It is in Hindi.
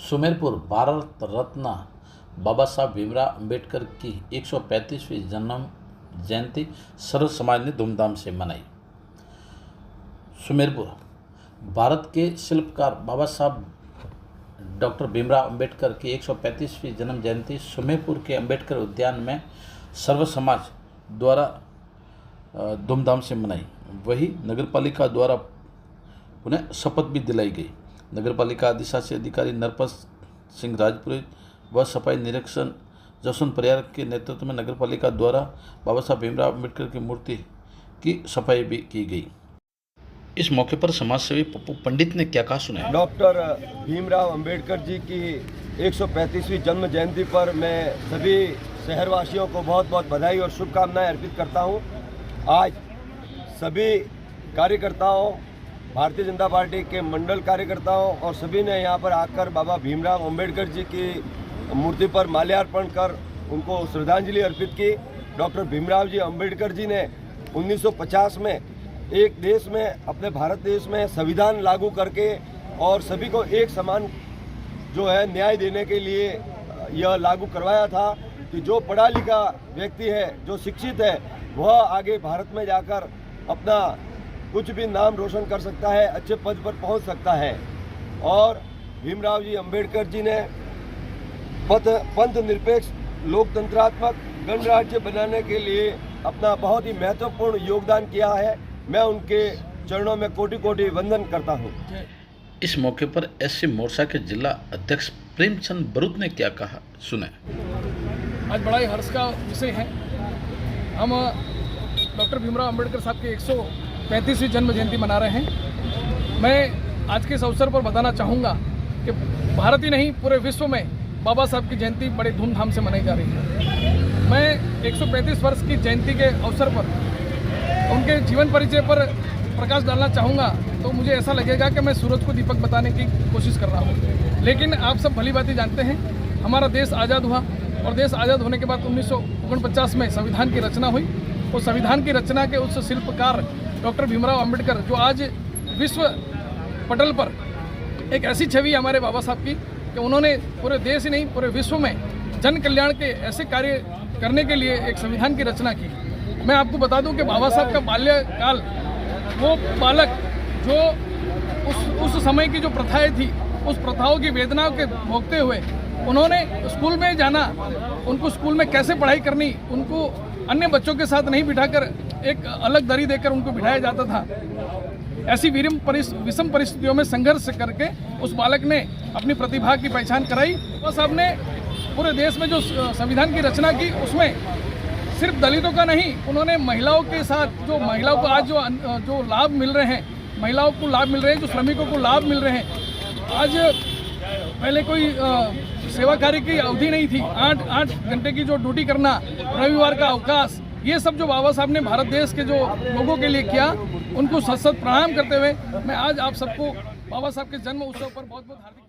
सुमेरपुर भारत रत्न बाबा साहब भीमराव अंबेडकर की 135वीं जन्म जयंती सर्व समाज ने धूमधाम से मनाई। सुमेरपुर भारत के शिल्पकार बाबा साहब डॉक्टर भीमराव अंबेडकर की 135वीं जन्म जयंती सुमेरपुर के अंबेडकर उद्यान में सर्व समाज द्वारा धूमधाम से मनाई। वही नगरपालिका द्वारा उन्हें शपथ भी दिलाई गई। नगरपालिका अधिशासी अधिकारी नरपत सिंह राजपुरी व सफाई निरीक्षण जसवंत परियार के नेतृत्व में नगरपालिका द्वारा बाबा साहब भीमराव अंबेडकर की मूर्ति की सफाई भी की गई। इस मौके पर समाजसेवी पप्पू पंडित ने क्या कहा सुना। डॉक्टर भीमराव अंबेडकर जी की 135वीं जन्म जयंती पर मैं सभी शहरवासियों को बहुत बहुत बधाई और शुभकामनाएं अर्पित करता हूं। आज सभी कार्यकर्ताओं, भारतीय जनता पार्टी के मंडल कार्यकर्ताओं और सभी ने यहां पर आकर बाबा भीमराव अंबेडकर जी की मूर्ति पर माल्यार्पण कर उनको श्रद्धांजलि अर्पित की। डॉक्टर भीमराव जी अंबेडकर जी ने 1950 में एक देश में, अपने भारत देश में संविधान लागू करके और सभी को एक समान जो है न्याय देने के लिए यह लागू करवाया था कि जो पढ़ा लिखा व्यक्ति है, जो शिक्षित है, वह आगे भारत में जाकर अपना कुछ भी नाम रोशन कर सकता है, अच्छे पद पर पहुंच सकता है। और भीमराव जी अंबेडकर जी ने पंथ निरपेक्ष लोकतंत्रात्मक गणराज्य बनाने के लिए अपना बहुत ही महत्वपूर्ण योगदान किया है। मैं उनके चरणों में कोटि कोटि वंदन करता हूं। इस मौके पर एससी मोर्चा के जिला अध्यक्ष प्रेमचंद बरूद ने क्या कहा सुने। आज बड़ा ही हर्ष का विषय है। हम डॉक्टर भीमराव अंबेडकर साहब के 135वीं जन्म जयंती मना रहे हैं। मैं आज के इस अवसर पर बताना चाहूँगा कि भारत ही नहीं, पूरे विश्व में बाबा साहब की जयंती बड़े धूमधाम से मनाई जा रही है। मैं 135 वर्ष की जयंती के अवसर पर उनके जीवन परिचय पर प्रकाश डालना चाहूँगा तो मुझे ऐसा लगेगा कि मैं सूरज को दीपक बताने की कोशिश कर रहा हूँ। लेकिन आप सब भली भांति जानते हैं, हमारा देश आज़ाद हुआ और देश आज़ाद होने के बाद 1949 में संविधान की रचना हुई। उस संविधान की रचना के उस शिल्पकार डॉक्टर भीमराव अंबेडकर, जो आज विश्व पटल पर एक ऐसी छवि है हमारे बाबा साहब की कि उन्होंने पूरे देश ही नहीं, पूरे विश्व में जन कल्याण के ऐसे कार्य करने के लिए एक संविधान की रचना की। मैं आपको बता दूं कि बाबा साहब का बाल्यकाल, वो बालक जो उस समय की जो प्रथाएं थी, उस प्रथाओं की वेदनाओं के भोगते हुए उन्होंने स्कूल में जाना, उनको स्कूल में कैसे पढ़ाई करनी, उनको अन्य बच्चों के साथ नहीं बिठाकर एक अलग दरी देकर उनको बिठाया जाता था। ऐसी विषम परिस्थितियों में संघर्ष करके उस बालक ने अपनी प्रतिभा की पहचान कराई। बाबा साहब ने पूरे देश में जो संविधान की रचना की, उसमें सिर्फ दलितों का नहीं, उन्होंने महिलाओं के साथ, जो महिलाओं को आज जो लाभ मिल रहे हैं, महिलाओं को लाभ मिल रहे हैं, जो श्रमिकों को लाभ मिल रहे हैं। आज पहले कोई सेवा कार्य की अवधि नहीं थी, 8 घंटे की जो ड्यूटी करना, रविवार का अवकाश, ये सब जो बाबा साहब ने भारत देश के जो लोगों के लिए किया, उनको सत सत प्रणाम करते हुए मैं आज आप सबको बाबा साहब के जन्म उत्सव पर बहुत बहुत हार्दिक